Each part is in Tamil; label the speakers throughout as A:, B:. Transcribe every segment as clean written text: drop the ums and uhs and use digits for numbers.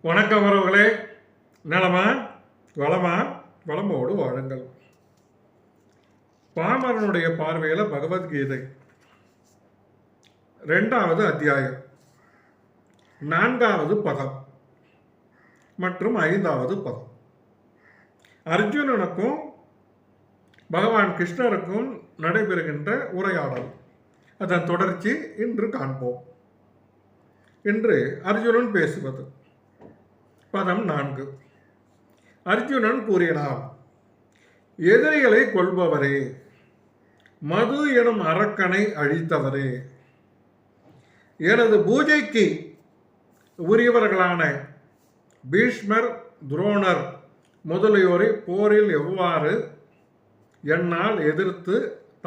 A: வணக்கம் உறவுகளே. நலமா வளமா வளமோடு வாழுங்கள். பாமரனுடைய பார்வையில் பகவத்கீதை 2வது அத்தியாயம் 4வது பதம் மற்றும் 5வது பதம். அர்ஜுனனுக்கும் பகவான் கிருஷ்ணருக்கும் நடைபெறுகின்ற உரையாடல், அதன் தொடர்ச்சி இன்று காண்போம். இன்று அர்ஜுனன் பேசுவது பதம் 4. அர்ஜுனன் கூறினான், எதிரிகளை கொள்பவரே, மது எனும் அரக்கனை அழித்தவரே, எனது பூஜைக்கு உரியவர்களான பீஷ்மர், துரோணர் முதலியோரை போரில் எவ்வாறு என்னால் எதிர்த்து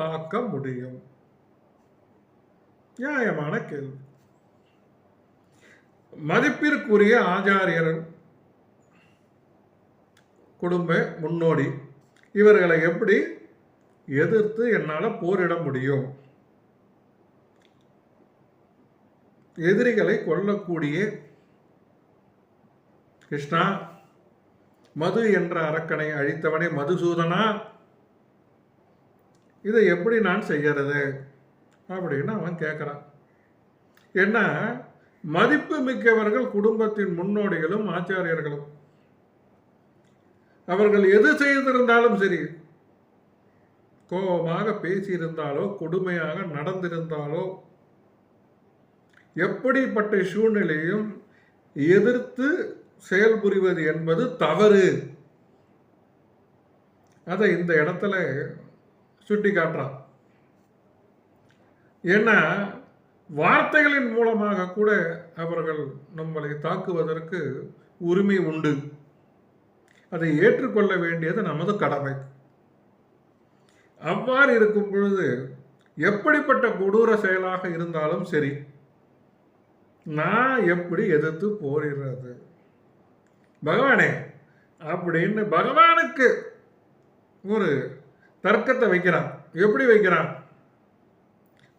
A: தாக்க முடியும்? நியாயமான கேள்வி. மதிப்பிற்குரிய ஆச்சாரியர், குடும்ப முன்னோடி, இவர்களை எப்படி எதிர்த்து என்னால் போரிட முடியும்? எதிரிகளை கொல்லக்கூடிய கிருஷ்ணா, மது என்ற அரக்கனை அழித்தவனே மதுசூதனா, இதை எப்படி நான் செய்யறது அப்படின்னு அவன் கேட்குறான். ஏன்னா மதிப்பு மிக்கவர்கள் குடும்பத்தின் முன்னோடிகளும் ஆச்சாரியர்களும். அவர்கள் எது செய்திருந்தாலும் சரி, கோபமாக பேசியிருந்தாலோ கொடுமையாக நடந்திருந்தாலோ, எப்படிப்பட்ட சூழ்நிலையும் எதிர்த்து செயல்புரிவது என்பது தவறு. அதை இந்த இடத்துல சுட்டி காட்டுறான். ஏன்னா வார்த்தைகளின் மூலமாக கூட அவர்கள் நம்மளை தாக்குவதற்கு உரிமை உண்டு. அதை ஏற்றுக்கொள்ள வேண்டியது நமது கடமை. அவ்வாறு இருக்கும் பொழுது எப்படிப்பட்ட கொடூர செயலாக இருந்தாலும் சரி, நான் எப்படி எதிர்த்து போரிடுறது பகவானே அப்படின்னு பகவானுக்கு ஒரு தர்க்கத்தை வைக்கிறான். எப்படி வைக்கிறான்?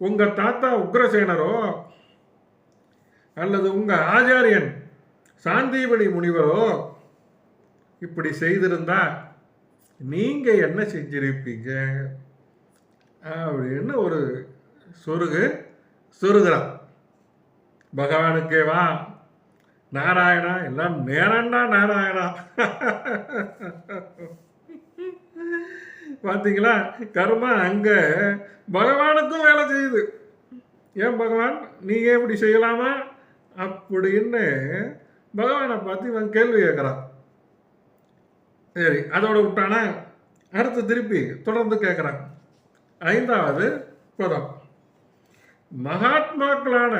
A: உங்க தாத்தா உக்ரசேனரோ அல்லது உங்க ஆச்சாரியன் சாந்தீபனி முனிவரோ இப்படி செய்திருந்தா நீங்க என்ன செஞ்சிருப்பீங்க அப்படின்னு ஒரு சொருகிறான். பகவானுக்கே வா நாராயணா, எல்லாம் நேரண்டா நாராயணா. பார்த்தீங்களா, கர்மா அங்க பகவானுக்கும் வேலை செய்யுது. ஏன் பகவான் நீங்க இப்படி செய்யலாமா அப்படின்னு பகவானை பார்த்து இவன் கேள்வி கேட்குறான். சரி, அதோட விட்டானா? அடுத்து திருப்பி தொடர்ந்து கேட்குறான். 5வது பதம், மகாத்மாக்களான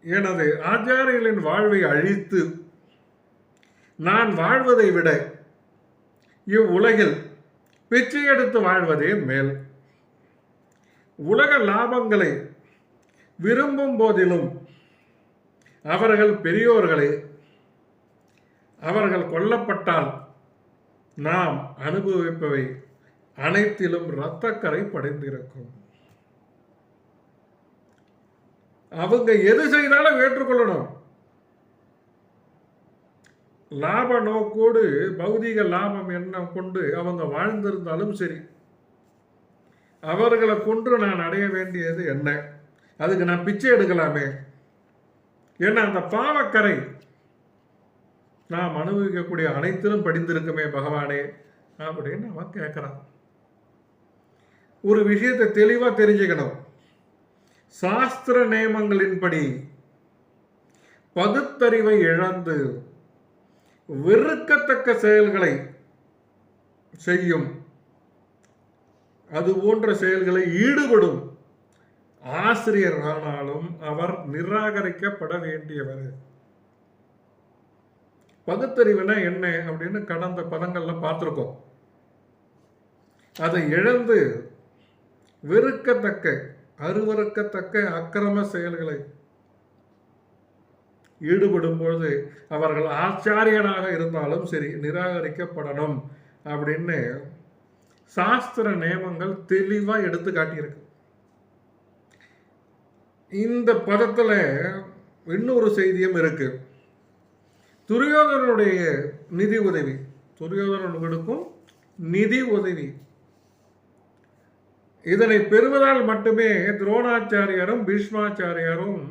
A: எனது ஆச்சாரியர்களின் வாழ்வை அழித்து நான் வாழ்வதை விட இவ்வுலகில் பிச்சை எடுத்து வாழ்வதே மேல். உலக லாபங்களை விரும்பும் போதிலும் அவர்கள் பெரியோர்களே, அவர்கள் கொல்லப்பட்டால் நாம் அனுபவிப்பவை அனைத்திலும் இரத்தக்கரை படிந்திருக்கும். அவங்க எது செய்தாலும் ஏற்றுக்கொள்ளணும். லாப நோக்கோடு பௌதிக லாபம் எண்ணம் கொண்டு அவங்க வாழ்ந்திருந்தாலும் சரி, அவர்களை கொன்று நான் அடைய வேண்டியது என்ன? அதுக்கு நான் பிச்சை எடுக்கலாமே. ஏன்னா அந்த பாவக்கரை நாம் அனுபவிக்கக்கூடிய அனைத்திலும் படிந்திருக்குமே பகவானே அப்படின்னு அவன் கேட்குறான். ஒரு விஷயத்தை தெளிவாக தெரிஞ்சுக்கணும். சாஸ்திர நியமங்களின்படி பகுத்தறிவை இழந்து வெறுக்கத்தக்க செயல்களை செய்யும், அது போன்ற செயல்களை ஈடுபடும் ஆசிரியர் ஆனாலும் அவர் நிராகரிக்கப்பட வேண்டியவர். பகுத்தறிவுனா என்ன அப்படின்னு கடந்த பதங்கள்ல பார்த்துருக்கோம். அதை இழந்து வெறுக்கத்தக்க அருவறுக்கத்தக்க அக்கிரம செயல்களை ஈடுபடும் பொழுது அவர்கள் ஆச்சாரியனாக இருந்தாலும் சரி நிராகரிக்கப்படணும் அப்படின்னு சாஸ்திர நியமங்கள் தெளிவா எடுத்து காட்டியிருக்கு. இந்த பதத்துல இன்னொரு செய்தியும் இருக்கு. துரியோதனனுடைய நிதி உதவி, துரியோதனனுக்கும் நிதி உதவி, இதனை பெறுவதால் மட்டுமே துரோணாச்சாரியாரும் பீஷ்மாச்சாரியாரும்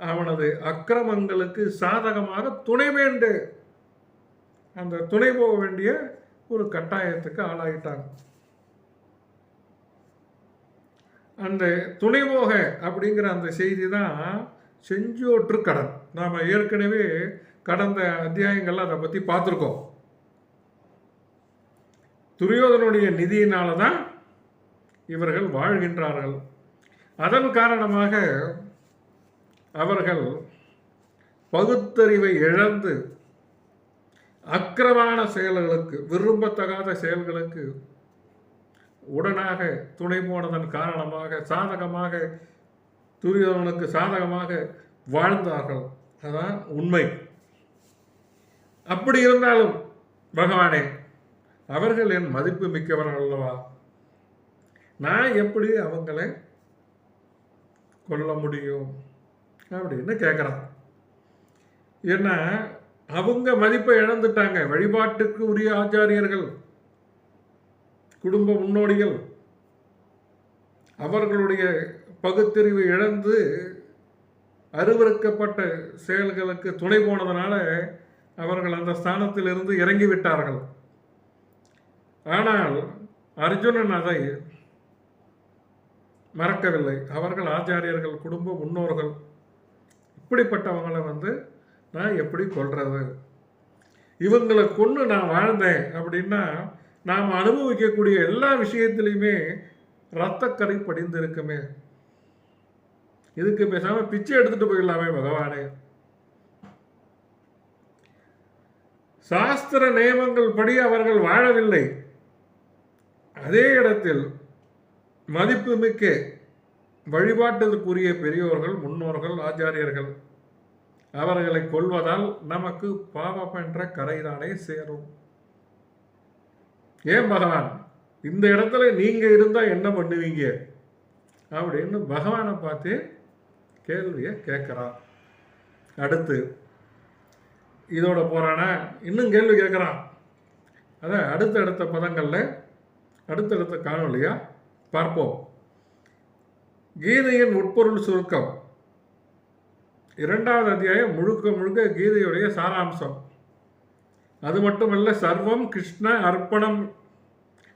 A: அவனது அக்கிரமங்களுக்கு சாதகமாக துணை வேண்டு அந்த துணை போக வேண்டிய ஒரு கட்டாயத்துக்கு ஆளாயிட்டாங்க. அந்த துணை போக அப்படிங்கிற அந்த செய்தி தான் செஞ்சோற்று கடன். நாம் ஏற்கனவே கடந்த அத்தியாயங்கள்ல அதை பற்றி பார்த்துருக்கோம். துரியோதனுடைய நிதியினால தான் இவர்கள் வாழ்கின்றார்கள். அதன் காரணமாக அவர்கள் பகுத்தறிவை இழந்து அக்கிரமான செயல்களுக்கு, விரும்பத்தகாத செயல்களுக்கு உடனாக துணை போனதன் காரணமாக சாதகமாக துரியோதனனுக்கு சாதகமாக வாழ்ந்தார்கள். அதான் உண்மை. அப்படி இருந்தாலும் பகவானே, அவர்கள் என் மதிப்பு மிக்கவர்கள் அல்லவா, நான் எப்படி அவங்களை கொல்ல முடியும் அப்படின்னு கேட்குறான். ஏன்னா அவங்க மதிப்பை இழந்துட்டாங்க. வழிபாட்டுக்கு உரிய ஆச்சாரியர்கள், குடும்ப முன்னோடிகள் அவர்களுடைய பகுத்தறிவு இழந்து அருவருக்கப்பட்ட செயல்களுக்கு துணை போனதுனால அவர்கள் அந்த ஸ்தானத்திலிருந்து இறங்கிவிட்டார்கள். ஆனால் அர்ஜுனன் அதை மறக்கவில்லை. அவர்கள் ஆச்சாரியர்கள், குடும்ப முன்னோர்கள், இப்படிப்பட்டவங்களை நான் எப்படி கொல்றது, இவங்களை கொண்டு நான் வாழ்ந்தேன் அப்படின்னா நாம் அனுபவிக்கக்கூடிய எல்லா விஷயத்திலையுமே இரத்தக்கரை படிந்திருக்குமே, இதுக்கு பேசாம பிச்சை எடுத்துட்டு போயிடலாமே பகவானே. சாஸ்திர நியமங்கள் படி அவர்கள் வாழவில்லை. அதே இடத்தில் மதிப்புமிக்க வழிபாட்டுக்குரிய பெரியோர்கள், முன்னோர்கள், ஆச்சாரியர்கள், அவர்களை கொல்வதால் நமக்கு பாவம் என்ற கரைதானே சேரும். ஏன் பகவான், இந்த இடத்துல நீங்க இருந்தா என்ன பண்ணுவீங்க அப்படின்னு பகவானை பார்த்து கேள்வியை கேட்கிறான். அடுத்து இதோட போறானா, இன்னும் கேள்வி கேட்கிறான். அதான் அடுத்தடுத்த பதங்கள்ல அடுத்தடுத்த காணொலியா பார்ப்போம். கீதையின் உட்பொருள் சுருக்கம் 2வது அத்தியாயம் முழுக்க முழுக்க கீதையுடைய சாராம்சம். அது மட்டுமல்ல, சர்வம் கிருஷ்ண அர்ப்பணம்,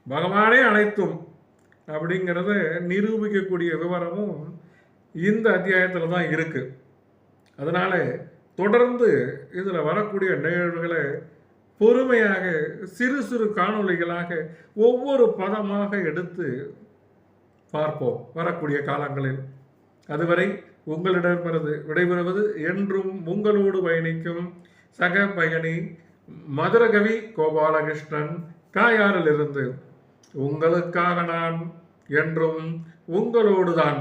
A: பகவானே அனைத்தும் அப்படிங்கிறத நிரூபிக்கக்கூடிய விவரமும் இந்த அத்தியாயத்தில் தான் இருக்கு. அதனால தொடர்ந்து இதில் வரக்கூடிய நிகழ்வுகளை பொறுமையாக சிறு சிறு காணொளிகளாக ஒவ்வொரு பதமாக எடுத்து பார்ப்போம் வரக்கூடிய காலங்களில். அதுவரை உங்களிடமிருந்து விடைபெறுவது என்றும் உங்களோடு பயணிக்கும் சக பயணி மதுரகவி கோபாலகிருஷ்ணன், காயாரிலிருந்து. உங்களுக்காக நான் என்றும் உங்களோடுதான்.